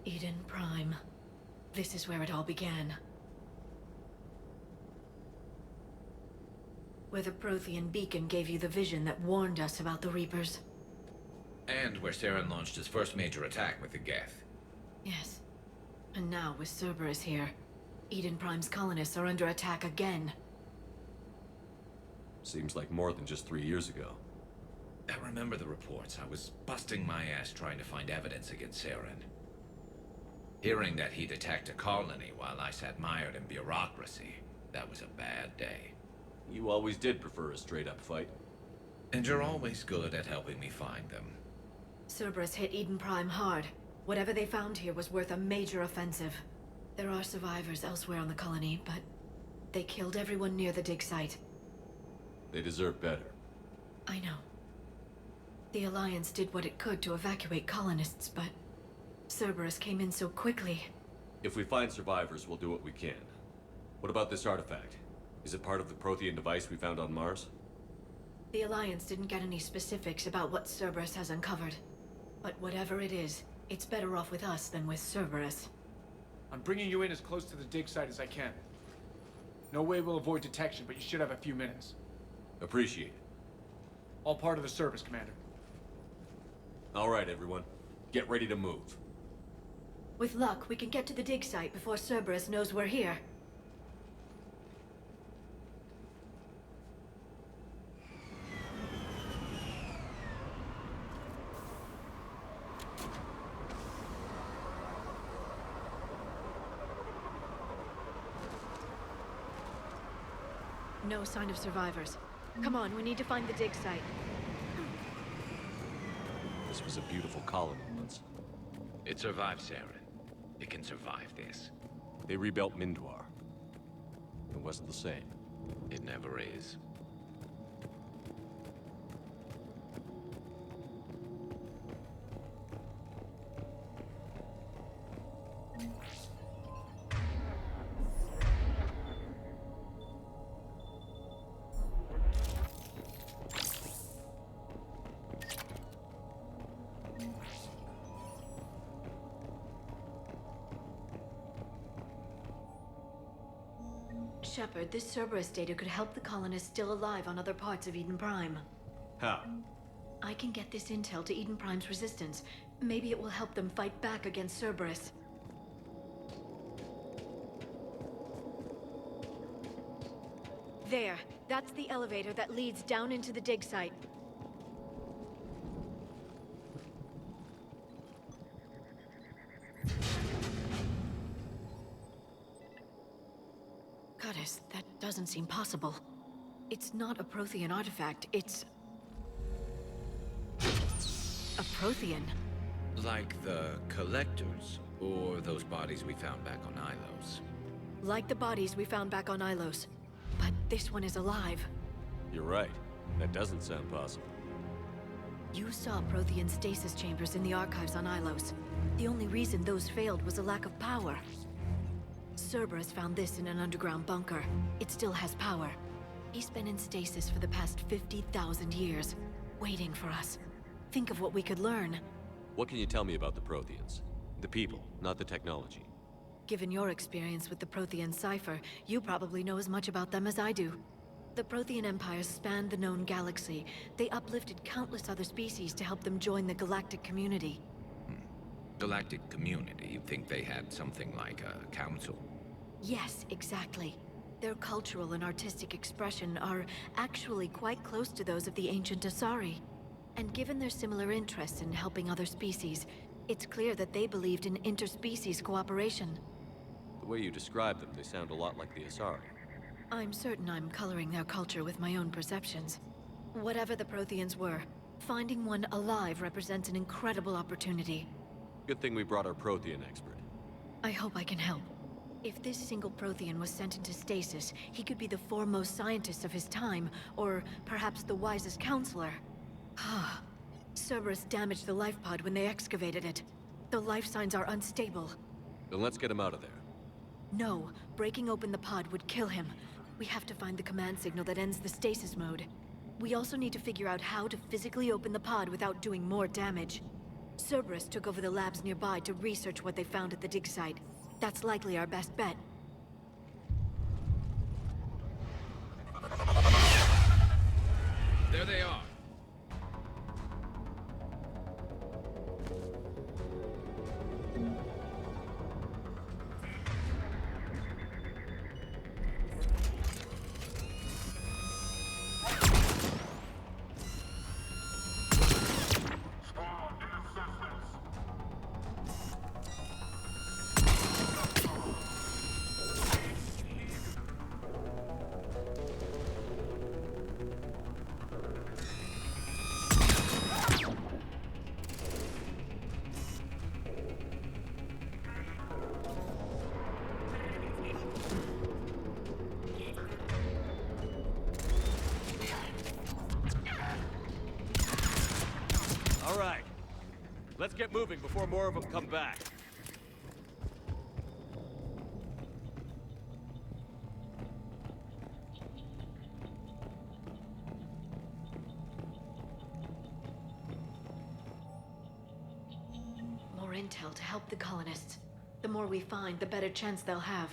Eden Prime. This is where it all began. Where the Prothein beacon gave you the vision that warned us about the Reapers. And where Saren launched his first major attack with the Geth. Yes. And now, with Cerberus here, Eden Prime's colonists are under attack again. Seems like more than just 3 years ago. I remember the reports. I was busting my ass trying to find evidence against Saren. Hearing that he'd attacked a colony while I sat mired in bureaucracy, that was a bad day. You always did prefer a straight-up fight. And you're always good at helping me find them. Cerberus hit Eden Prime hard. Whatever they found here was worth a major offensive. There are survivors elsewhere on the colony, but they killed everyone near the dig site. They deserve better. I know. The Alliance did what it could to evacuate colonists, but Cerberus came in so quickly. If we find survivors, we'll do what we can. What about this artifact? Is it part of the Prothean device we found on Mars? The Alliance didn't get any specifics about what Cerberus has uncovered. But whatever it is, it's better off with us than with Cerberus. I'm bringing you in as close to the dig site as I can. No way we'll avoid detection, but you should have a few minutes. Appreciate it. All part of the service, Commander. All right, everyone. Get ready to move. With luck, we can get to the dig site before Cerberus knows we're here. No sign of survivors. Come on, we need to find the dig site. This was a beautiful colony once. It survived Saren. It can survive this. They rebuilt Mindwar. It wasn't the same. It never is. Shepard, this Cerberus data could help the colonists still alive on other parts of Eden Prime. How? I can get this intel to Eden Prime's resistance. Maybe it will help them fight back against Cerberus. There. That's the elevator that leads down into the dig site. Goddess, that doesn't seem possible. It's not a Prothean artifact, it's... a Prothean. Like the Collectors, or those bodies we found back on Ilos. Like the bodies we found back on Ilos. But this one is alive. You're right. That doesn't sound possible. You saw Prothean stasis chambers in the archives on Ilos. The only reason those failed was a lack of power. Cerberus found this in an underground bunker. It still has power. He's been in stasis for the past 50,000 years, waiting for us. Think of what we could learn. What can you tell me about the Protheans? The people, not the technology. Given your experience with the Prothean cipher, you probably know as much about them as I do. The Prothean Empire spanned the known galaxy. They uplifted countless other species to help them join the galactic community. Galactic community, you'd think they had something like a council? Yes, exactly. Their cultural and artistic expression are actually quite close to those of the ancient Asari. And given their similar interests in helping other species, it's clear that they believed in interspecies cooperation. The way you describe them, they sound a lot like the Asari. I'm certain I'm coloring their culture with my own perceptions. Whatever the Protheans were, finding one alive represents an incredible opportunity. Good thing we brought our Prothean expert. I hope I can help. If this single Prothean was sent into stasis, he could be the foremost scientist of his time, or perhaps the wisest counselor. Cerberus damaged the life pod when they excavated it. The life signs are unstable. Then let's get him out of there. No, breaking open the pod would kill him. We have to find the command signal that ends the stasis mode. We also need to figure out how to physically open the pod without doing more damage. Cerberus took over the labs nearby to research what they found at the dig site. That's likely our best bet. There they are. All right. Let's get moving before more of them come back. More intel to help the colonists. The more we find, the better chance they'll have.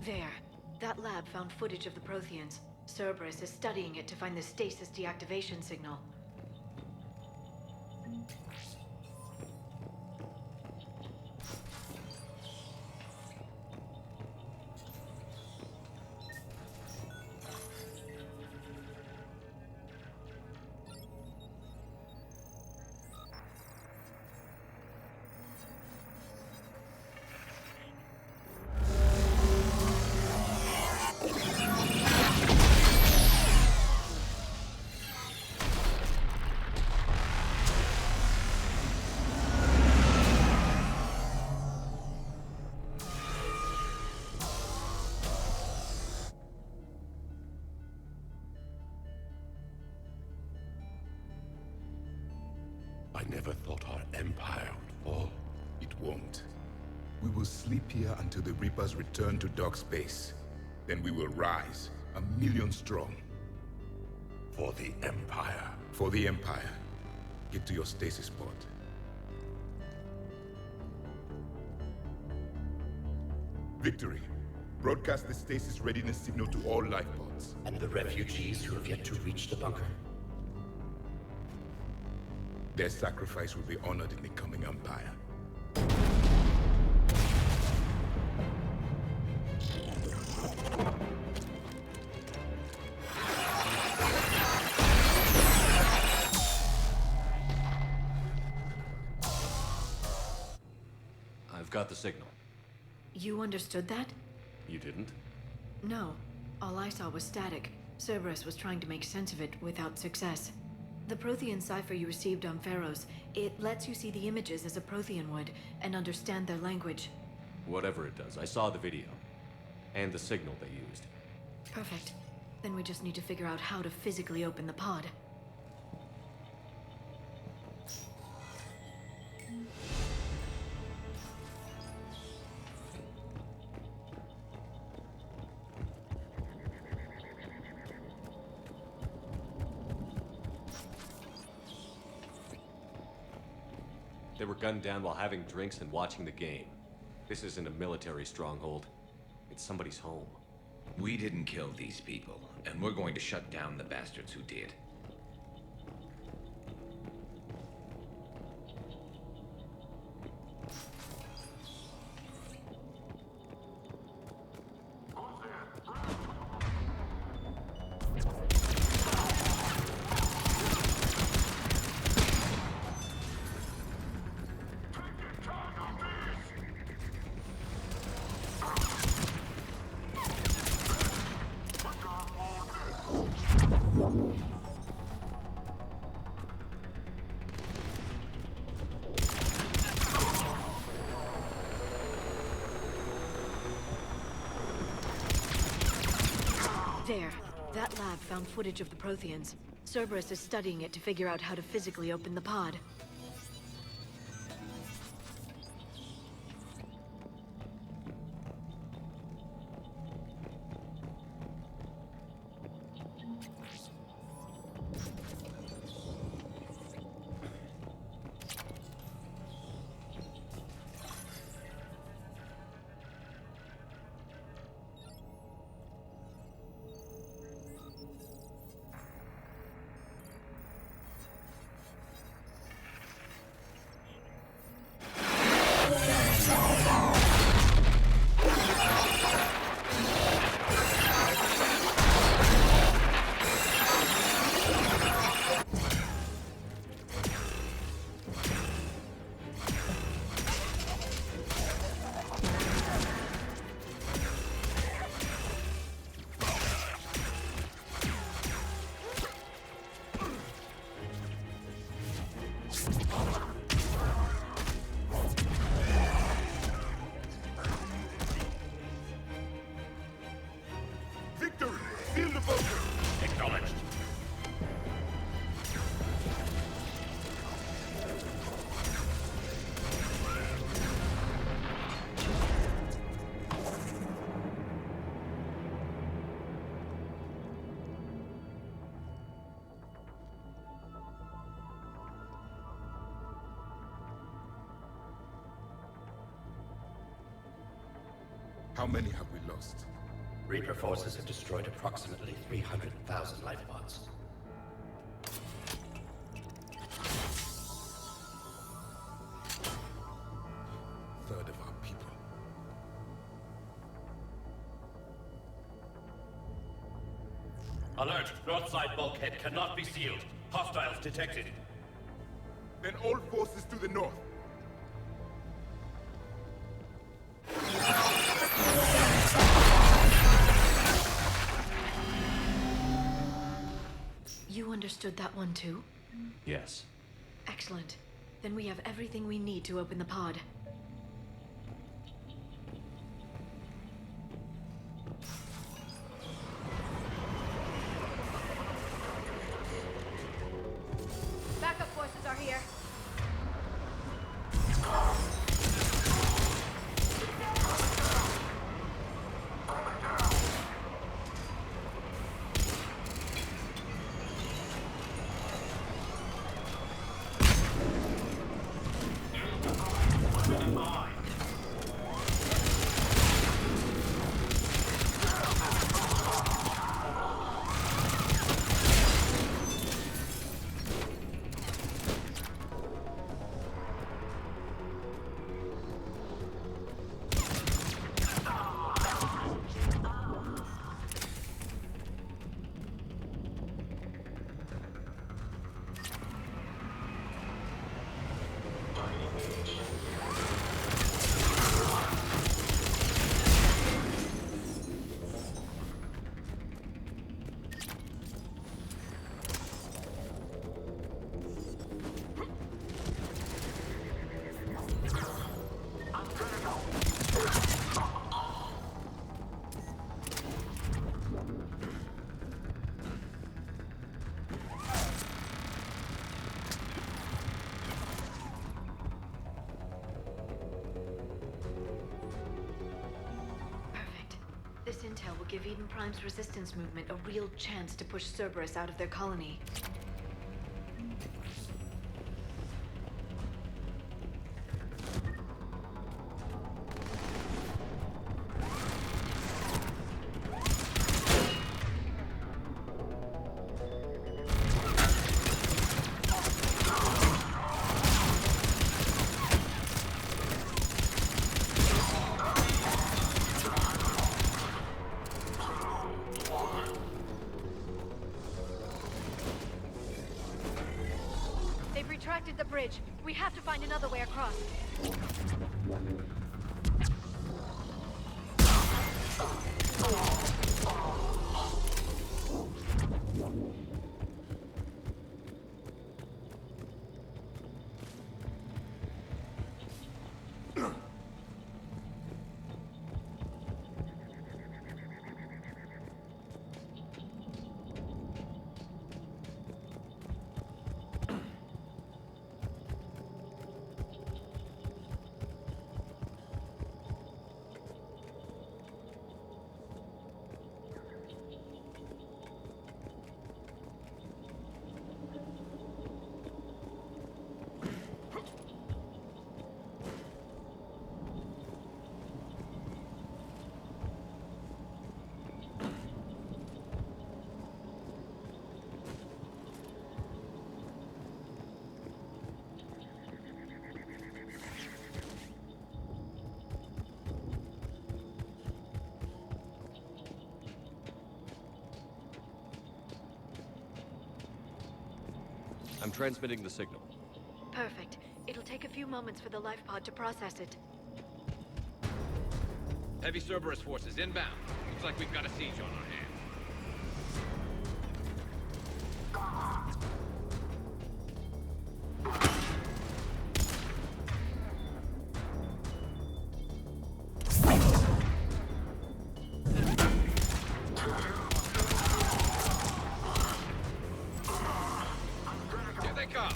There. That lab found footage of the Protheans. Cerberus is studying it to find the stasis deactivation signal. I never thought our empire would fall. It won't. We will sleep here until the Reapers return to dark space. Then we will rise, 1,000,000 strong. For the empire. For the Empire. Get to your stasis pod. Victory. Broadcast the stasis readiness signal to all life pods. And the refugees who have yet to reach the bunker. Their sacrifice will be honored in the coming Empire. I've got the signal. You understood that? You didn't? No. All I saw was static. Cerberus was trying to make sense of it without success. The Prothean cipher you received on Pharaohs, it lets you see the images as a Prothean would, and understand their language. Whatever it does, I saw the video. And the signal they used. Perfect. Then we just need to figure out how to physically open the pod. They were gunned down while having drinks and watching the game. This isn't a military stronghold. It's somebody's home. We didn't kill these people, and we're going to shut down the bastards who did. There. That lab found footage of the Protheans. Cerberus is studying it to figure out how to physically open the pod. How many have we lost? Reaper forces have destroyed approximately 300,000 life pods. Third of our people. Alert! North side bulkhead cannot be sealed. Hostiles detected. Then all forces to the north. You understood that one too? Yes. Excellent. Then we have everything we need to open the pod. Backup forces are here. intel will give Eden Prime's resistance movement a real chance to push Cerberus out of their colony. They've retracted the bridge. We have to find another way across. I'm transmitting the signal. Perfect. It'll take a few moments for the life pod to process it. Heavy Cerberus forces inbound. Looks like we've got a siege on our hands. Here they come.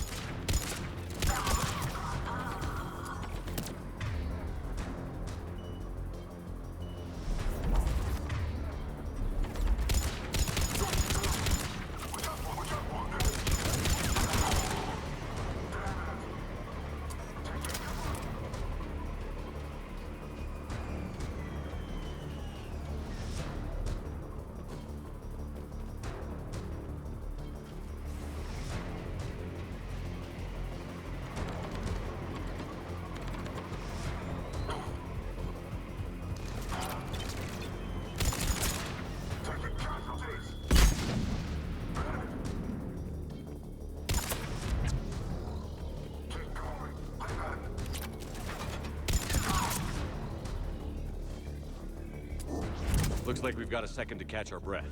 Looks like we've got a second to catch our breath.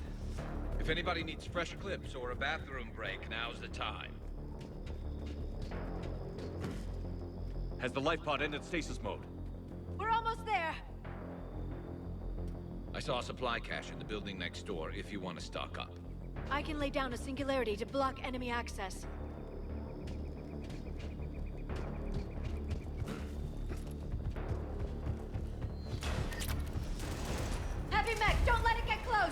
If anybody needs fresh clips or a bathroom break, now's the time. Has the life pod ended stasis mode? We're almost there! I saw a supply cache in the building next door if you want to stock up. I can lay down a singularity to block enemy access. Heavy mech, don't let it get close!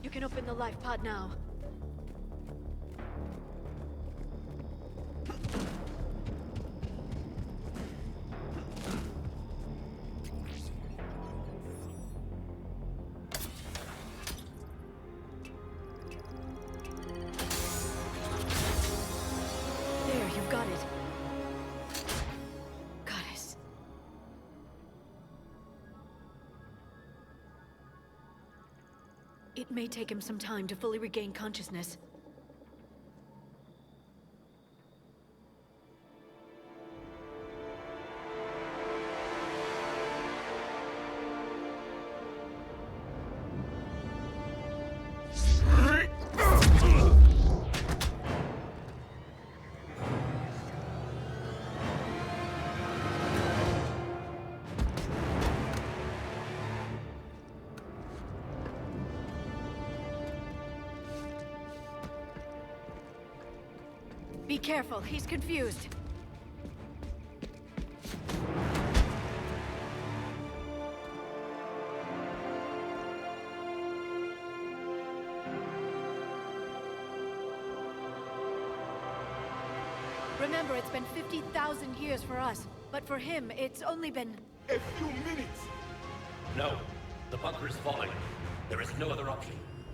You can open the life pod now. You've got it. Goddess. It may take him some time to fully regain consciousness. Be careful, he's confused. Remember, it's been 50,000 years for us, but for him, it's only been... A few minutes! No. The bunker is falling. There is no other option.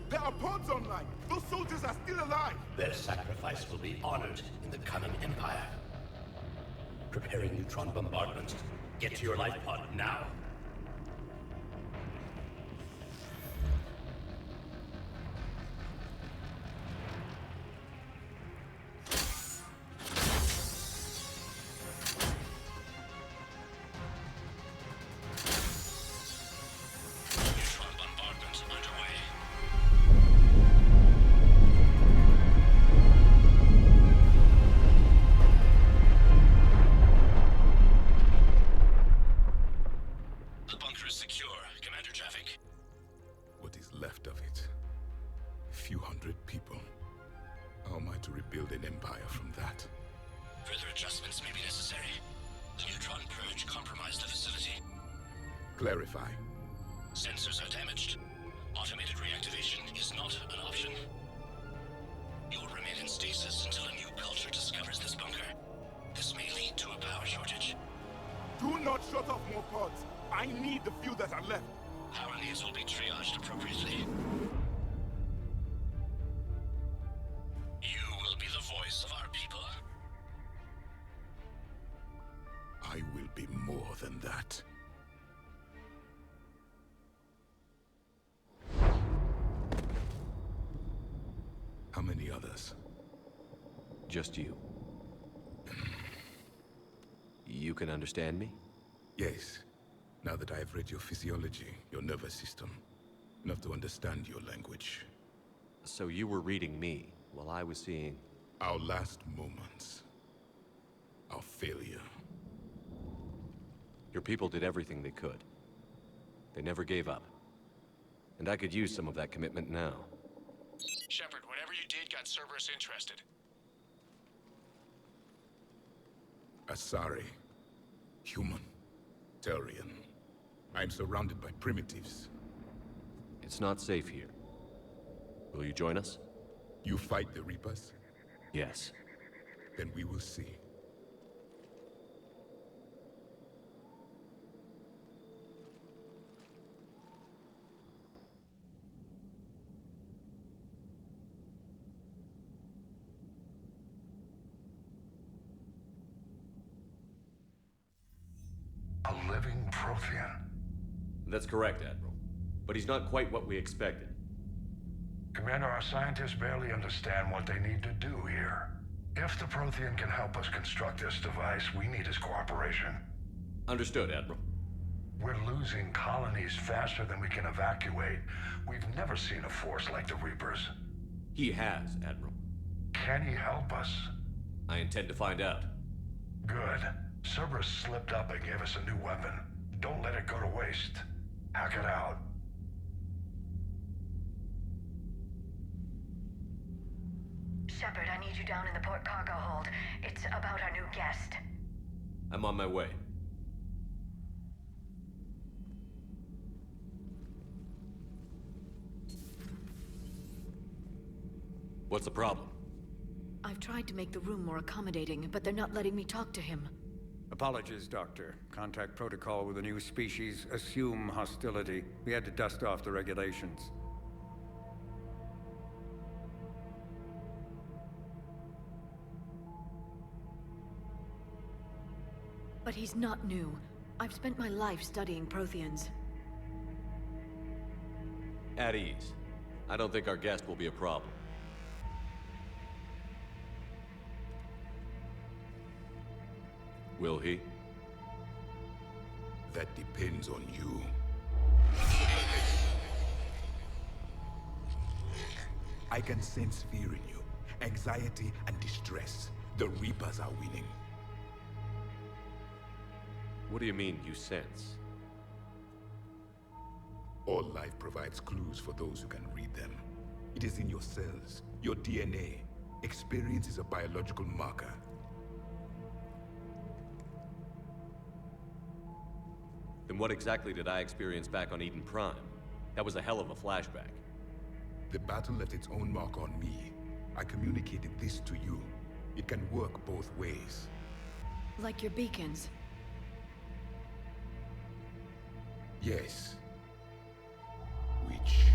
There are pods online! Those soldiers are still alive! Their sacrifice will be honored in the coming Empire. Preparing neutron bombardment. Get to your life pod now. Neutron bombardment underway. The bunker is secure. Commander traffic. What is left of it? A few hundred people. How am I to rebuild an empire from that? Further adjustments may be necessary. The neutron purge compromised the facility. Clarify. Sensors are damaged. Automated reactivation is not an option. You will remain in stasis until a new culture discovers this bunker. This may lead to a power shortage. Do not shut off more pods! I need the few that are left! Power needs will be triaged appropriately. You will be the voice of our people. I will be more than that. How many others? Just you. You can understand me? Yes. Now that I have read your physiology, your nervous system, enough to understand your language. So you were reading me while I was seeing... Our last moments. Our failure. Your people did everything they could. They never gave up. And I could use some of that commitment now. Shepard, whatever you did got Cerberus interested. Asari. Human. Turian. I'm surrounded by primitives. It's not safe here. Will you join us? You fight the Reapers? Yes. Then we will see. A living Prothein. That's correct, Admiral. But he's not quite what we expected. Commander, our scientists barely understand what they need to do here. If the Prothean can help us construct this device, we need his cooperation. Understood, Admiral. We're losing colonies faster than we can evacuate. We've never seen a force like the Reapers. He has, Admiral. Can he help us? I intend to find out. Good. Cerberus slipped up and gave us a new weapon. Don't let it go to waste. Hack it out. Shepard, I need you down in the port cargo hold. It's about our new guest. I'm on my way. What's the problem? I've tried to make the room more accommodating, but they're not letting me talk to him. Apologies, Doctor. Contact protocol with a new species. Assume hostility. We had to dust off the regulations. But he's not new. I've spent my life studying Protheans. At ease. I don't think our guest will be a problem. Will he? That depends on you. I can sense fear in you, anxiety and distress. The Reapers are winning. What do you mean, you sense? All life provides clues for those who can read them. It is in your cells, your DNA. Experience is a biological marker. Then what exactly did I experience back on Eden Prime? That was a hell of a flashback. The battle left its own mark on me. I communicated this to you. It can work both ways. Like your beacons. Yes. Which...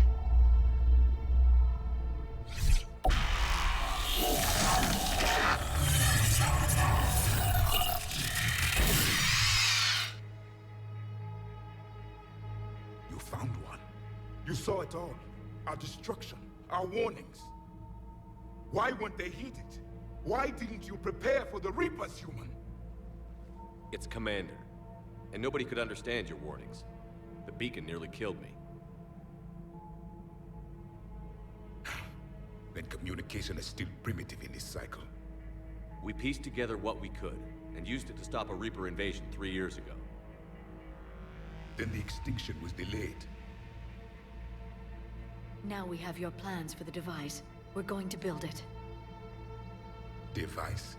You found one. You saw it all. Our destruction, our warnings. Why weren't they heeded? Why didn't you prepare for the Reapers, human? It's Commander. And nobody could understand your warnings. The beacon nearly killed me. Then communication is still primitive in this cycle. We pieced together what we could, and used it to stop a Reaper invasion 3 years ago. Then the extinction was delayed. Now we have your plans for the device. We're going to build it. Device?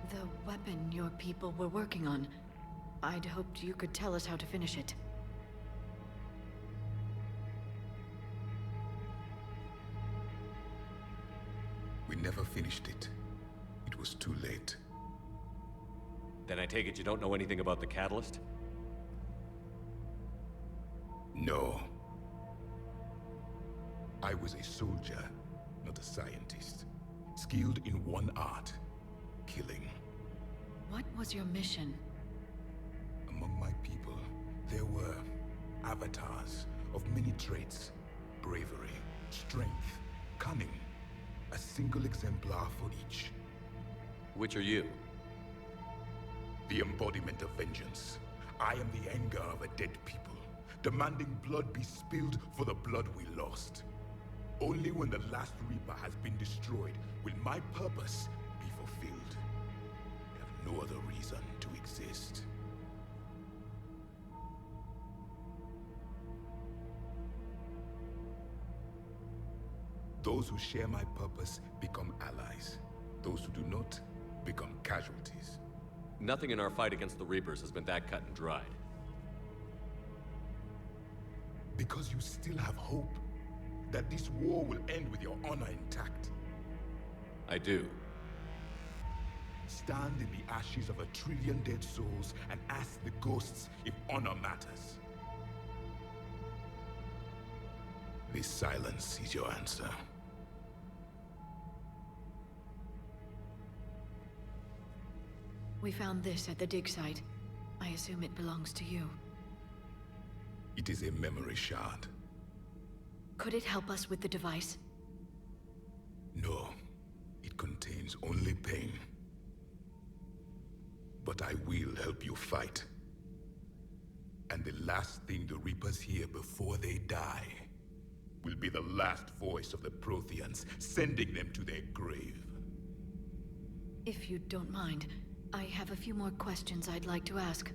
The weapon your people were working on. I'd hoped you could tell us how to finish it. We never finished it. It was too late. Then I take it you don't know anything about the catalyst? No. I was a soldier, not a scientist. Skilled in one art, killing. What was your mission? Among my people, there were avatars of many traits. Bravery, strength, cunning. A single exemplar for each. Which are you? The embodiment of vengeance. I am the anger of a dead people, demanding blood be spilled for the blood we lost. Only when the last Reaper has been destroyed will my purpose be fulfilled. I have no other reason to exist. Those who share my purpose become allies. Those who do not become casualties. Nothing in our fight against the Reapers has been that cut and dried. Because you still have hope that this war will end with your honor intact. I do. Stand in the ashes of 1 trillion dead souls and ask the ghosts if honor matters. This silence is your answer. We found this at the dig site. I assume it belongs to you. It is a memory shard. Could it help us with the device? No. It contains only pain. But I will help you fight. And the last thing the Reapers hear before they die will be the last voice of the Protheans, sending them to their grave. If you don't mind, I have a few more questions I'd like to ask.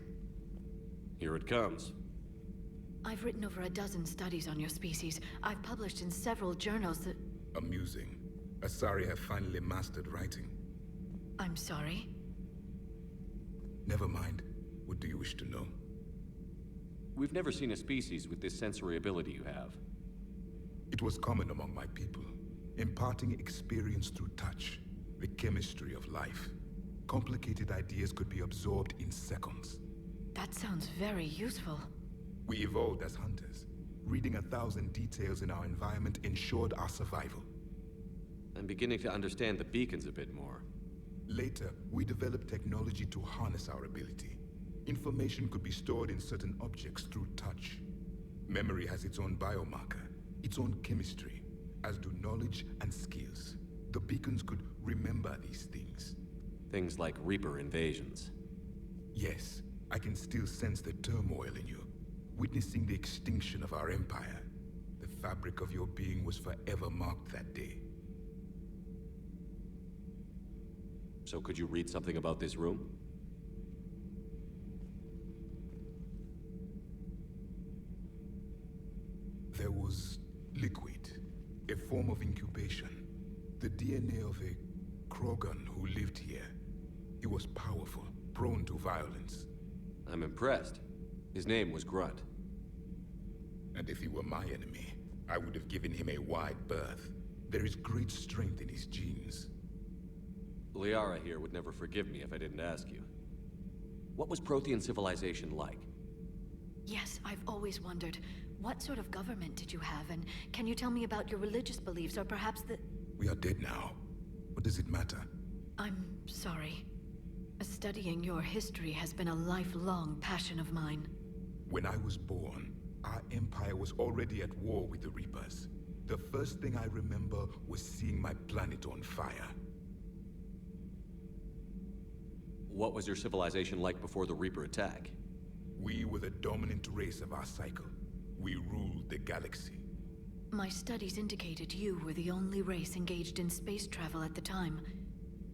Here it comes. I've written over a dozen studies on your species. I've published in several journals that... Amusing. Asari have finally mastered writing. I'm sorry? Never mind. What do you wish to know? We've never seen a species with this sensory ability you have. It was common among my people, imparting experience through touch, the chemistry of life. Complicated ideas could be absorbed in seconds. That sounds very useful. We evolved as hunters. Reading 1,000 details in our environment ensured our survival. I'm beginning to understand the beacons a bit more. Later, we developed technology to harness our ability. Information could be stored in certain objects through touch. Memory has its own biomarker, its own chemistry, as do knowledge and skills. The beacons could remember these things. Things like Reaper invasions. Yes, I can still sense the turmoil in you, witnessing the extinction of our empire. The fabric of your being was forever marked that day. So could you read something about this room? There was liquid, a form of incubation. The DNA of a Krogan who lived here. He was powerful, prone to violence. I'm impressed. His name was Grunt. And if he were my enemy, I would have given him a wide berth. There is great strength in his genes. Liara here would never forgive me if I didn't ask you. What was Prothean civilization like? Yes, I've always wondered, what sort of government did you have, and can you tell me about your religious beliefs, or perhaps the... We are dead now. What does it matter? I'm sorry. Studying your history has been a lifelong passion of mine. When I was born, our empire was already at war with the Reapers. The first thing I remember was seeing my planet on fire. What was your civilization like before the Reaper attack? We were the dominant race of our cycle. We ruled the galaxy. My studies indicated you were the only race engaged in space travel at the time.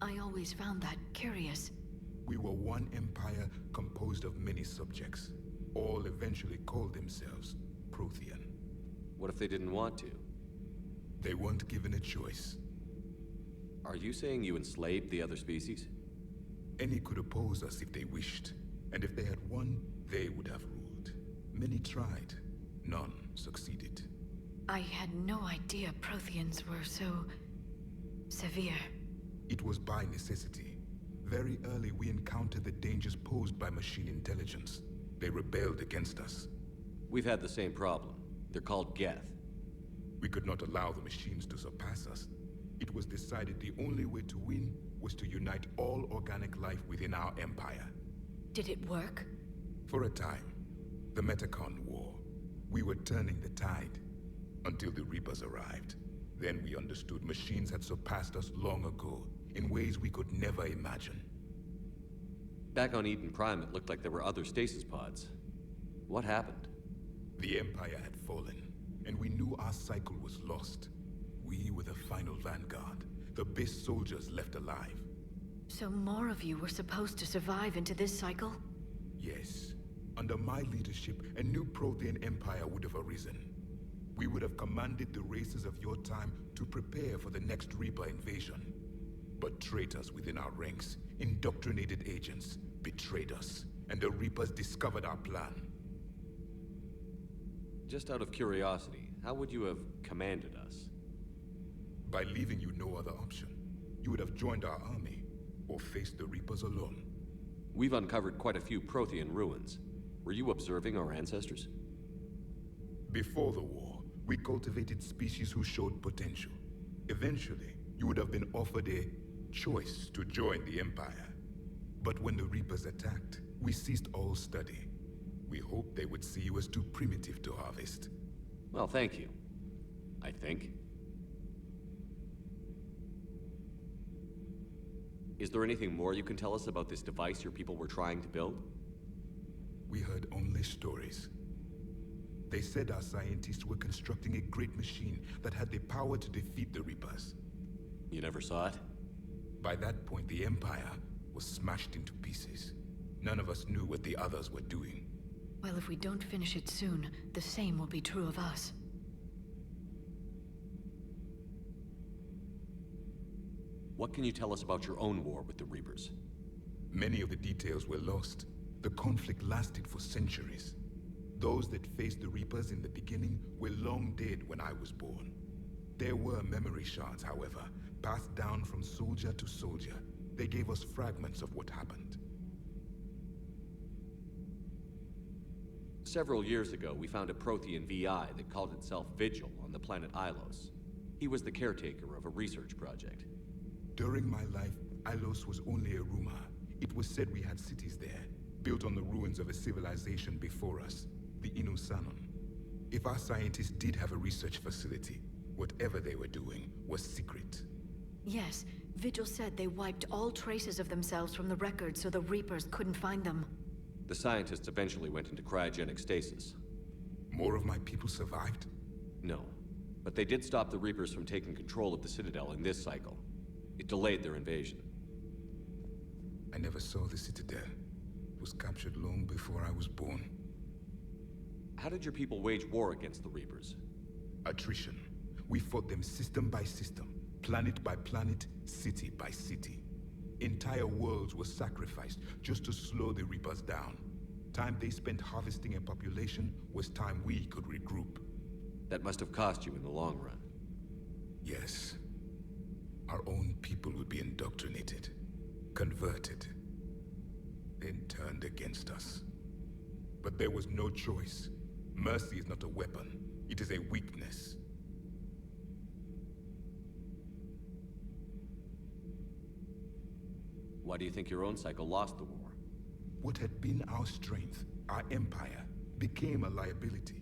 I always found that curious. We were one empire composed of many subjects. All eventually called themselves Prothean. What if they didn't want to? They weren't given a choice. Are you saying you enslaved the other species? Any could oppose us if they wished. And if they had won, they would have ruled. Many tried. None succeeded. I had no idea Protheans were so... severe. It was by necessity. Very early we encountered the dangers posed by machine intelligence. They rebelled against us. We've had the same problem. They're called Geth. We could not allow the machines to surpass us. It was decided the only way to win was to unite all organic life within our empire. Did it work? For a time. The Metacon War. We were turning the tide. Until the Reapers arrived. Then we understood machines had surpassed us long ago, in ways we could never imagine. Back on Eden Prime, it looked like there were other stasis pods. What happened? The Empire had fallen, and we knew our cycle was lost. We were the final vanguard, the best soldiers left alive. So more of you were supposed to survive into this cycle? Yes. Under my leadership, a new Prothean empire would have arisen. We would have commanded the races of your time to prepare for the next Reaper invasion. But traitors within our ranks, indoctrinated agents, betrayed us, and the Reapers discovered our plan. Just out of curiosity, how would you have commanded us? By leaving you no other option. You would have joined our army, or faced the Reapers alone. We've uncovered quite a few Prothean ruins. Were you observing our ancestors? Before the war, we cultivated species who showed potential. Eventually, you would have been offered a choice to join the Empire. But when the Reapers attacked, we ceased all study. We hoped they would see you as too primitive to harvest. Well, thank you. I think. Is there anything more you can tell us about this device your people were trying to build? We heard only stories. They said our scientists were constructing a great machine that had the power to defeat the Reapers. You never saw it? By that point, the Empire was smashed into pieces. None of us knew what the others were doing. Well, if we don't finish it soon, the same will be true of us. What can you tell us about your own war with the Reapers? Many of the details were lost. The conflict lasted for centuries. Those that faced the Reapers in the beginning were long dead when I was born. There were memory shards, however, passed down from soldier to soldier. They gave us fragments of what happened. Several years ago, we found a Prothean VI that called itself Vigil on the planet Ilos. He was the caretaker of a research project. During my life, Ilos was only a rumor. It was said we had cities there, built on the ruins of a civilization before us, the Inusanon. If our scientists did have a research facility, whatever they were doing was secret. Yes, Vigil said they wiped all traces of themselves from the records so the Reapers couldn't find them. The scientists eventually went into cryogenic stasis. More of my people survived? No, but they did stop the Reapers from taking control of the Citadel in this cycle. It delayed their invasion. I never saw the Citadel. It was captured long before I was born. How did your people wage war against the Reapers? Attrition. We fought them system by system, planet by planet, city by city. Entire worlds were sacrificed just to slow the Reapers down. Time they spent harvesting a population was time we could regroup. That must have cost you in the long run. Yes. Our own people would be indoctrinated, converted, then turned against us. But there was no choice. Mercy is not a weapon. It is a weakness. Why do you think your own cycle lost the war? What had been our strength, our empire, became a liability.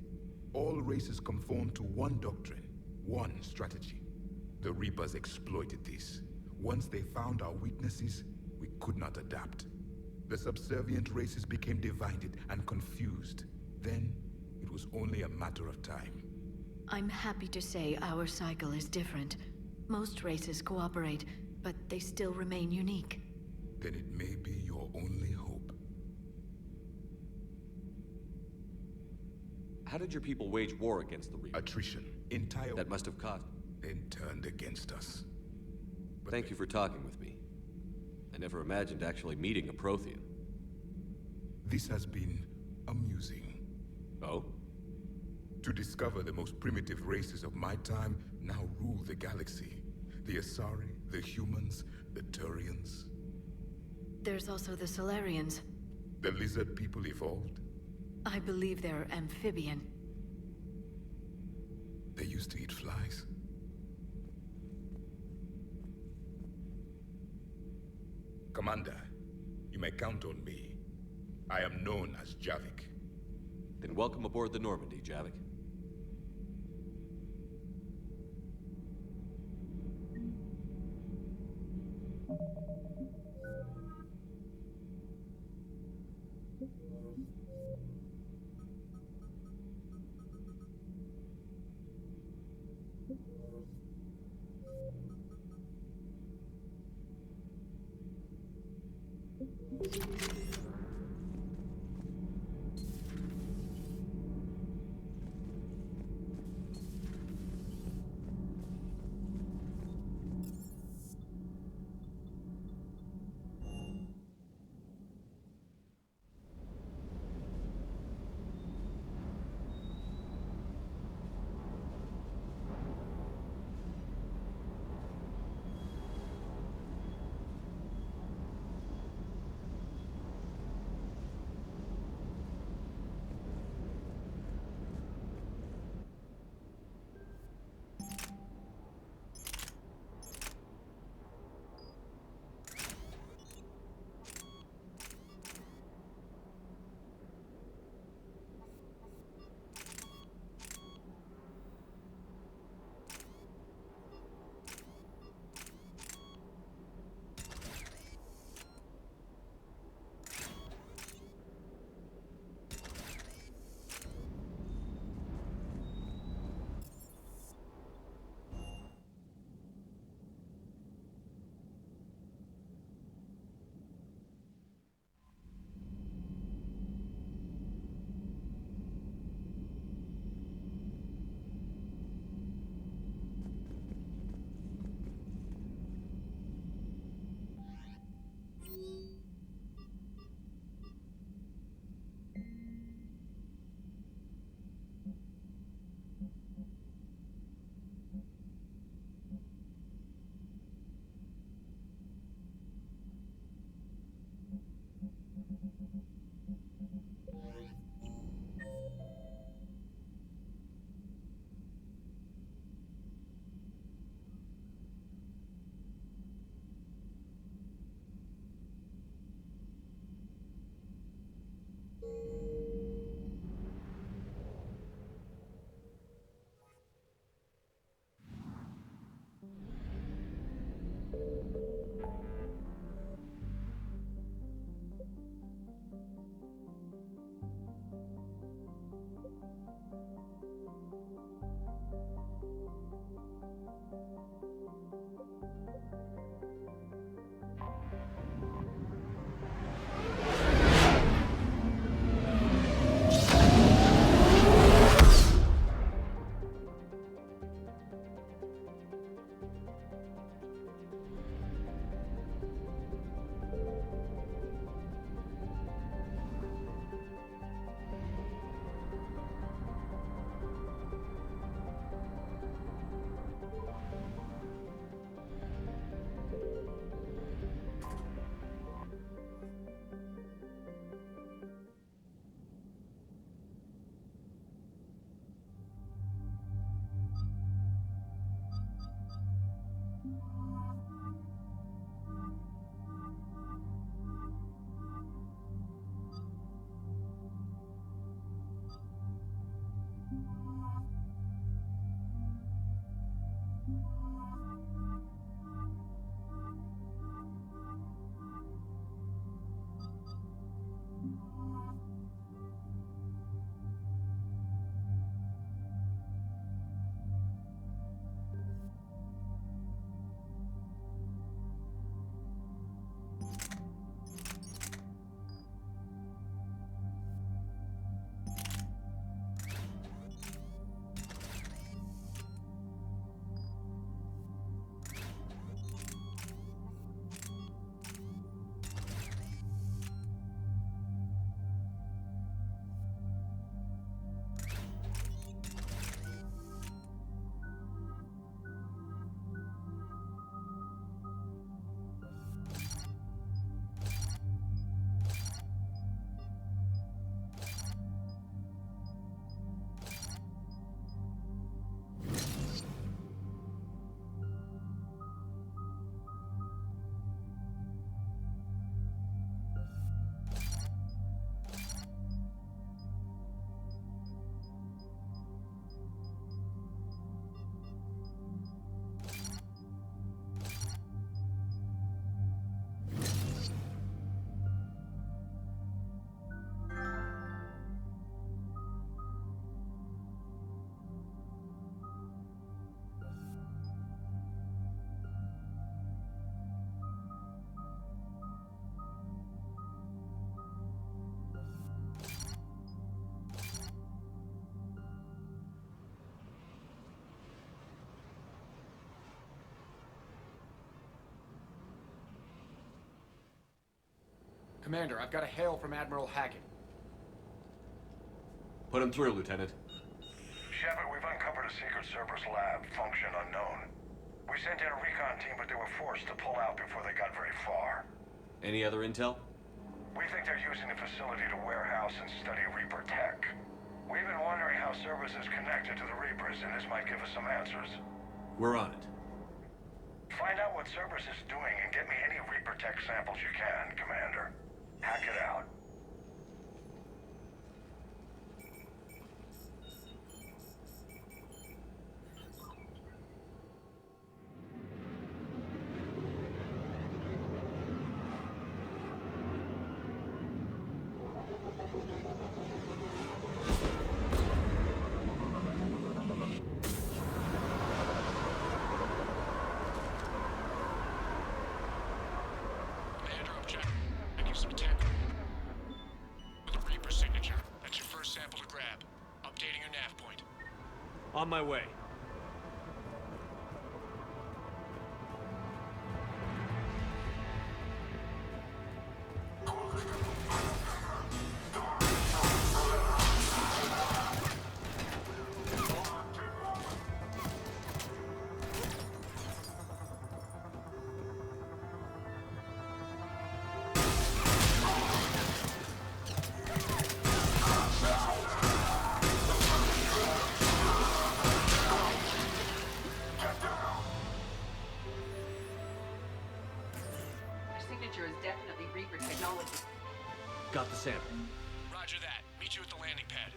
All races conformed to one doctrine, one strategy. The Reapers exploited this. Once they found our weaknesses, we could not adapt. The subservient races became divided and confused. Then, it was only a matter of time. I'm happy to say our cycle is different. Most races cooperate, but they still remain unique. Then it may be your only hope. How did your people wage war against the Reapers? Attrition. Entire... That must have cost... Then turned against us. But Thank you for talking with me. I never imagined actually meeting a Prothean. This has been amusing. Oh? To discover the most primitive races of my time now rule the galaxy. The Asari, the humans, the Turians. There's also the Solarians. The lizard people evolved. I believe they're amphibian. They used to eat flies. Commander, you may count on me. I am known as Javik. Then welcome aboard the Normandy, Javik. Commander, I've got a hail from Admiral Hackett. Put him through, Lieutenant. Shepard, we've uncovered a secret Cerberus lab, function unknown. We sent in a recon team, but they were forced to pull out before they got very far. Any other intel? We think they're using the facility to warehouse and study Reaper tech. We've been wondering how Cerberus is connected to the Reapers, and this might give us some answers. We're on it. Find out what Cerberus is doing and get me any Reaper tech samples you can, Commander. Hack it out. Commander, object. I give some tech. With a Reaper signature. That's your first sample to grab. Updating your nav point. On my way. Signature is definitely Reaper technology. Got the sample. Roger that. Meet you at the landing pad.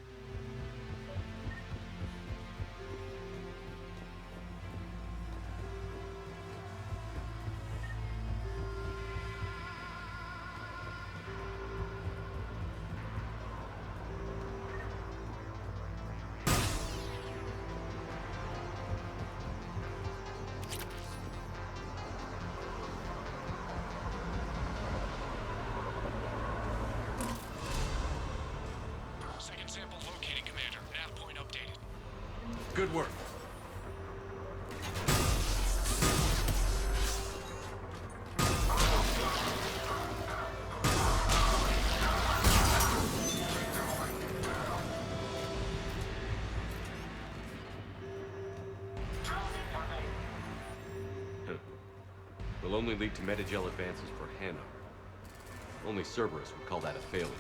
Second sample located, Commander. Nav point updated. Good work. Will only lead to Metagel advances for Hannah. Only Cerberus would call that a failure.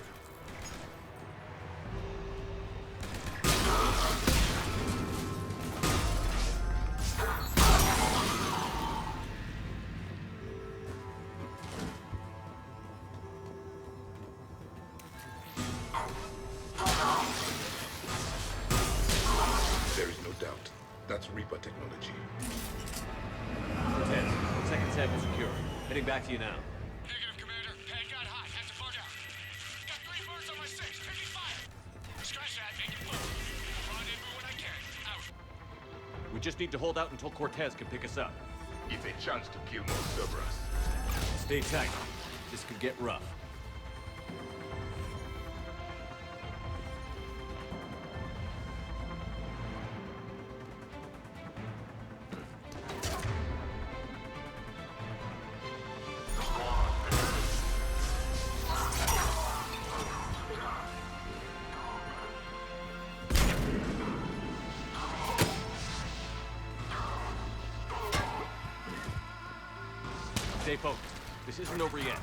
There is no doubt. That's Reaper technology. Cortez, second sample secure. Heading back to you now. Negative, Commander. Pad got hot. Had to bug out. Got 3 birds on my 6. Taking fire. Scratch that. Make it move. Rendezvous when I can. Out. We just need to hold out until Cortez can pick us up. It's a chance to kill more Cerberus. Stay tight. This could get rough. Stay focused. This isn't over yet.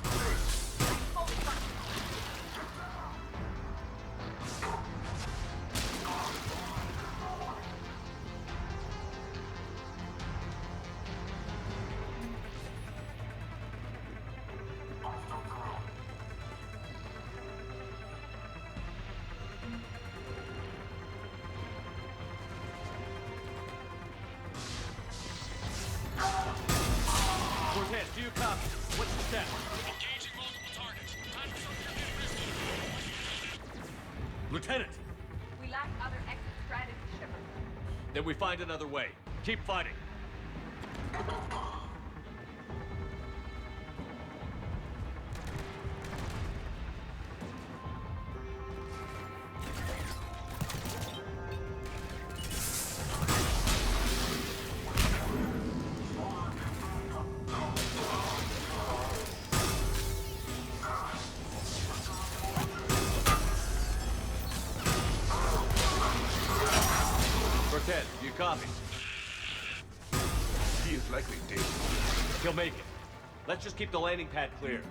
Cortez, do you copy? What's the step? Engaging multiple targets. Time for something a bit risky. Lieutenant! We lack other exit strategies, Shepard. Then we find another way. Keep fighting. Ted, you copy? He is likely dead. He'll make it. Let's just keep the landing pad clear.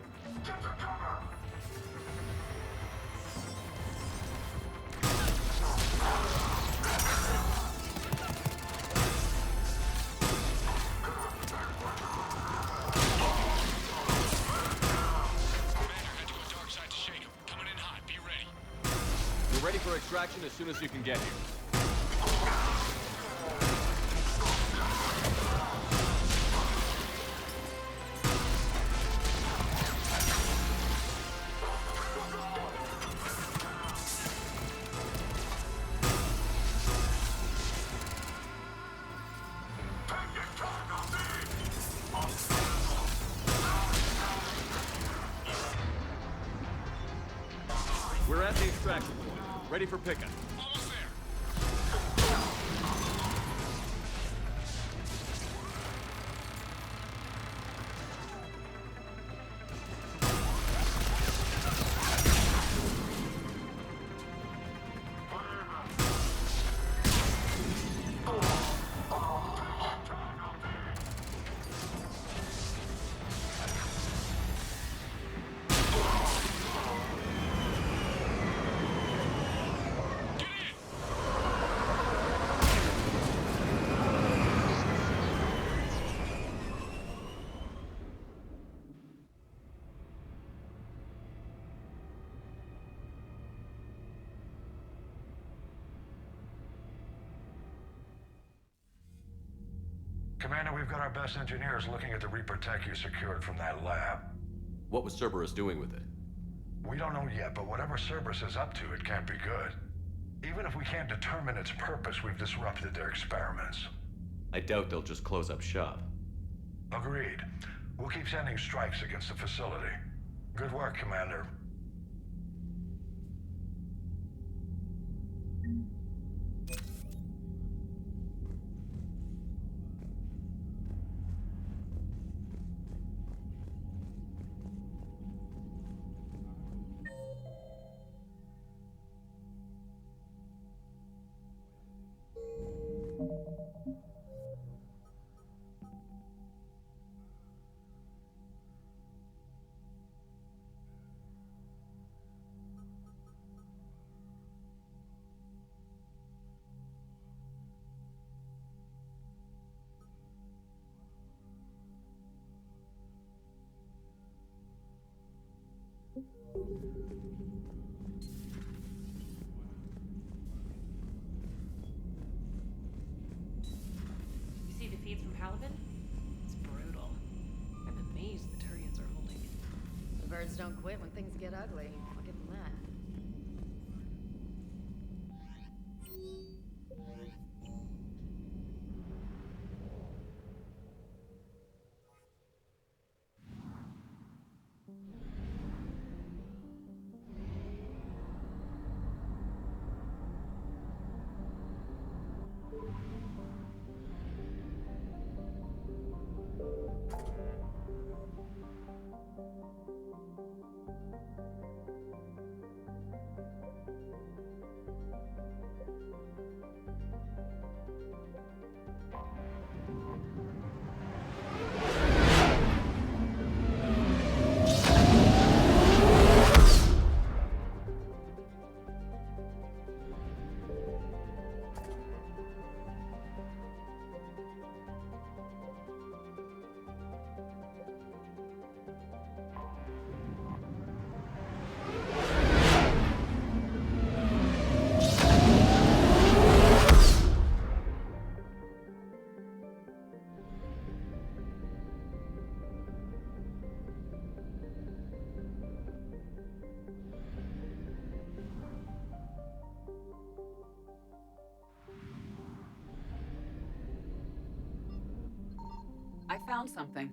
You're ready for extraction as soon as you can get here. We're at the extraction point. Ready for pickup. Almost there. Commander, we've got our best engineers looking at the Reaper tech you secured from that lab. What was Cerberus doing with it? We don't know yet, but whatever Cerberus is up to, it can't be good. Even if we can't determine its purpose, we've disrupted their experiments. I doubt they'll just close up shop. Agreed. We'll keep sending strikes against the facility. Good work, Commander. You see the feeds from Paladin? It's brutal. I'm amazed the Turians are holding it. The birds don't quit when things get ugly. I'll give them that. I found something.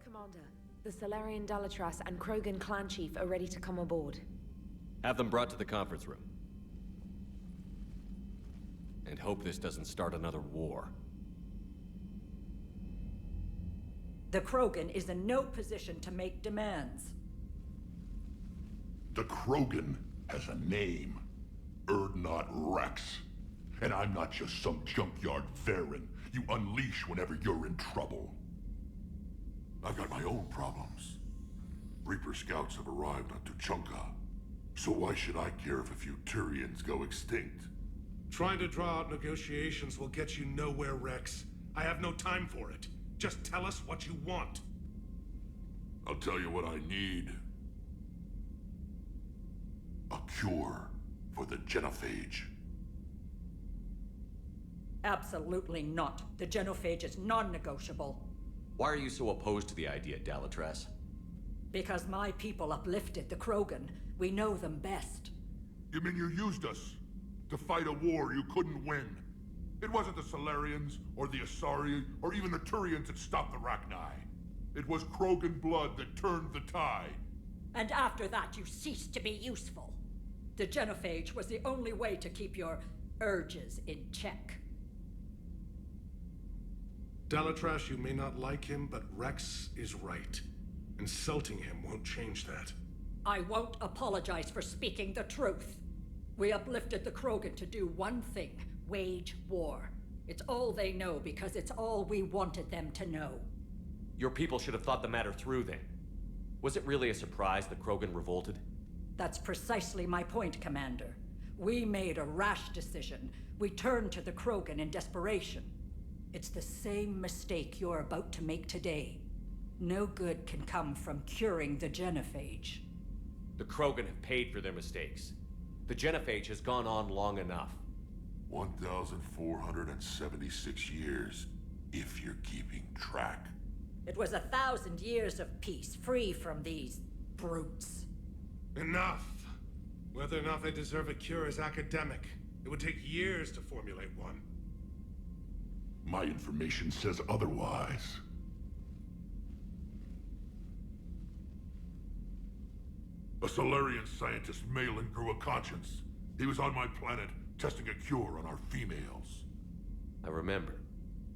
Commander, the Salarian Dalatras and Krogan clan chief are ready to come aboard. Have them brought to the conference room. And hope this doesn't start another war. The Krogan is in no position to make demands. The Krogan has a name. Urdnot Rex. And I'm not just some junkyard Varen you unleash whenever you're in trouble. I've got my own problems. Reaper scouts have arrived on Tuchanka. So why should I care if a few Turians go extinct? Trying to draw out negotiations will get you nowhere, Rex. I have no time for it. Just tell us what you want. I'll tell you what I need. A cure for the genophage. Absolutely not. The genophage is non-negotiable. Why are you so opposed to the idea, Dalatras? Because my people uplifted the Krogan. We know them best. You mean you used us to fight a war you couldn't win? It wasn't the Salarians, or the Asari, or even the Turians that stopped the Rachni. It was Krogan blood that turned the tide. And after that, you ceased to be useful. The genophage was the only way to keep your urges in check. Dalatras, you may not like him, but Rex is right. Insulting him won't change that. I won't apologize for speaking the truth. We uplifted the Krogan to do one thing: wage war. It's all they know because it's all we wanted them to know. Your people should have thought the matter through then. Was it really a surprise the Krogan revolted? That's precisely my point, Commander. We made a rash decision. We turned to the Krogan in desperation. It's the same mistake you're about to make today. No good can come from curing the genophage. The Krogan have paid for their mistakes. The genophage has gone on long enough. 1,476 years, if you're keeping track. It was 1,000 years of peace, free from these brutes. Enough! Whether or not they deserve a cure is academic. It would take years to formulate one. My information says otherwise. A Salarian scientist, Malin, grew a conscience. He was on my planet, testing a cure on our females. I remember.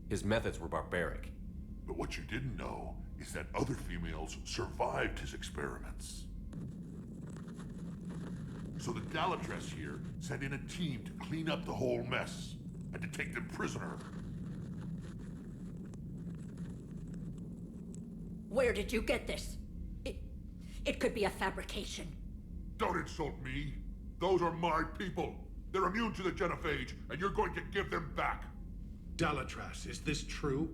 His methods were barbaric. But what you didn't know is that other females survived his experiments. So the Dalatras here sent in a team to clean up the whole mess, and to take them prisoner. Where did you get this? It could be a fabrication. Don't insult me. Those are my people. They're immune to the genophage, and you're going to give them back. Dalatras, is this true?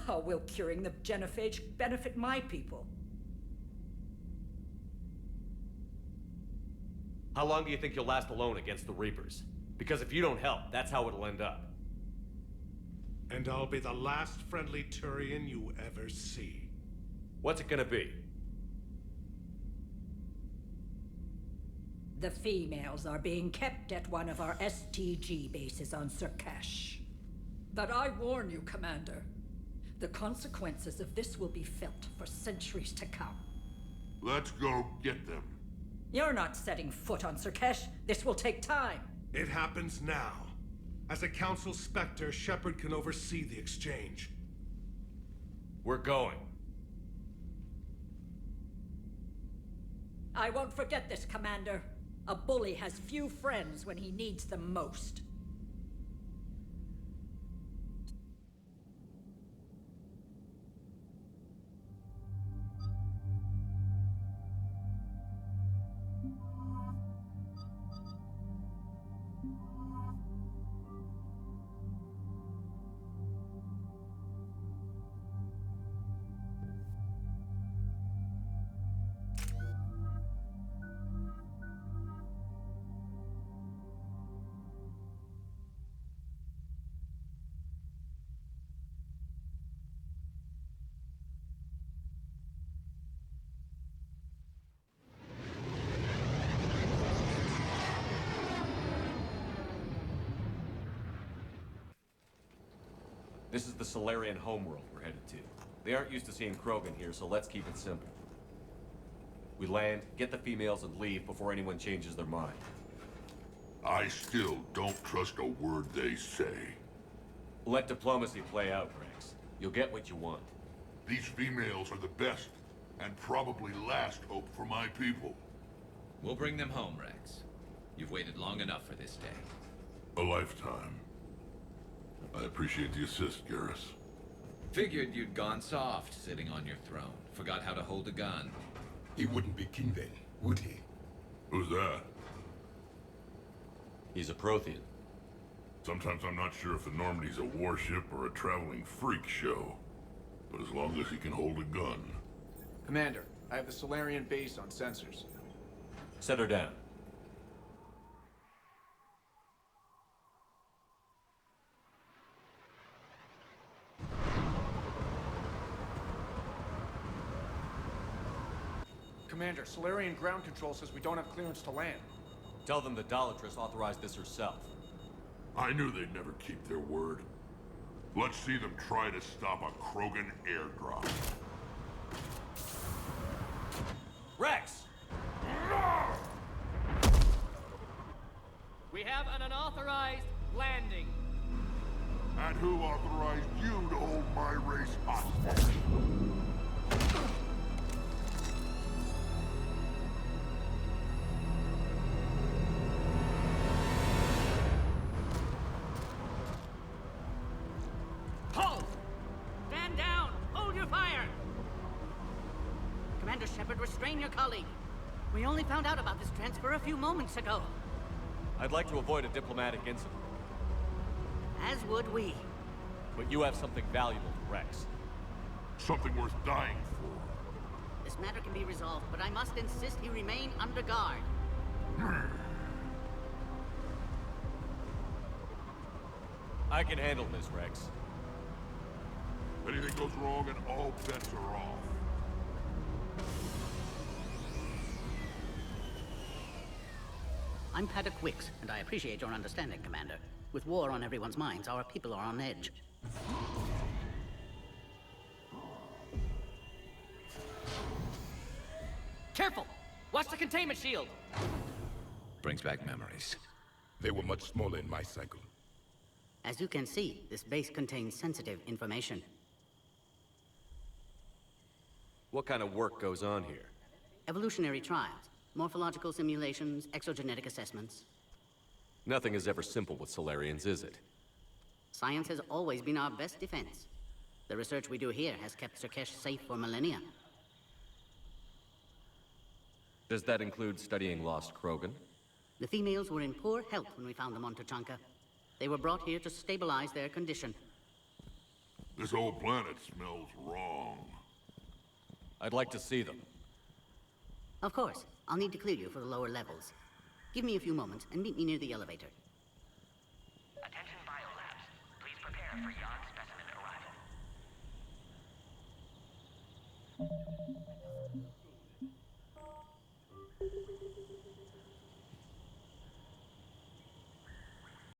How will curing the genophage benefit my people? How long do you think you'll last alone against the Reapers? Because if you don't help, that's how it'll end up. And I'll be the last friendly Turian you ever see. What's it gonna be? The females are being kept at one of our STG bases on Surkash. But I warn you, Commander. The consequences of this will be felt for centuries to come. Let's go get them. You're not setting foot on Surkash. This will take time. It happens now. As a Council Spectre, Shepard can oversee the exchange. We're going. I won't forget this, Commander. A bully has few friends when he needs them most. This is the Solarian homeworld we're headed to. They aren't used to seeing Krogan here, so let's keep it simple. We land, get the females, and leave before anyone changes their mind. I still don't trust a word they say. Let diplomacy play out, Rex. You'll get what you want. These females are the best, and probably last hope for my people. We'll bring them home, Rex. You've waited long enough for this day. A lifetime. I appreciate the assist, Garrus. Figured you'd gone soft sitting on your throne. Forgot how to hold a gun. He wouldn't be king then, would he? Who's that? He's a Prothean. Sometimes I'm not sure if the Normandy's a warship or a traveling freak show. But as long as he can hold a gun. Commander, I have the Solarian base on sensors. Set her down. Commander, Solarian ground control says we don't have clearance to land. Tell them the Dalatress authorized this herself. I knew they'd never keep their word. Let's see them try to stop a Krogan airdrop. Rex! We have an unauthorized landing. And who authorized you to hold my race hostage? Hold! Stand down! Hold your fire! Commander Shepard, restrain your colleague. We only found out about this transfer a few moments ago. I'd like to avoid a diplomatic incident. As would we. But you have something valuable to Rex. Something worth dying for. This matter can be resolved, but I must insist he remain under guard. I can handle this, Rex. If anything goes wrong and all bets are off. I'm Paddock Wicks, and I appreciate your understanding, Commander. With war on everyone's minds, our people are on edge. Careful! Watch the containment shield! Brings back memories. They were much smaller in my cycle. As you can see, this base contains sensitive information. What kind of work goes on here? Evolutionary trials, morphological simulations, exogenetic assessments. Nothing is ever simple with Solarians, is it? Science has always been our best defense. The research we do here has kept Surkesh safe for millennia. Does that include studying lost Krogan? The females were in poor health when we found them on Tuchanka. They were brought here to stabilize their condition. This whole planet smells wrong. I'd like to see them. Of course. I'll need to clear you for the lower levels. Give me a few moments and meet me near the elevator. Attention biolabs. Please prepare for yon specimen arrival.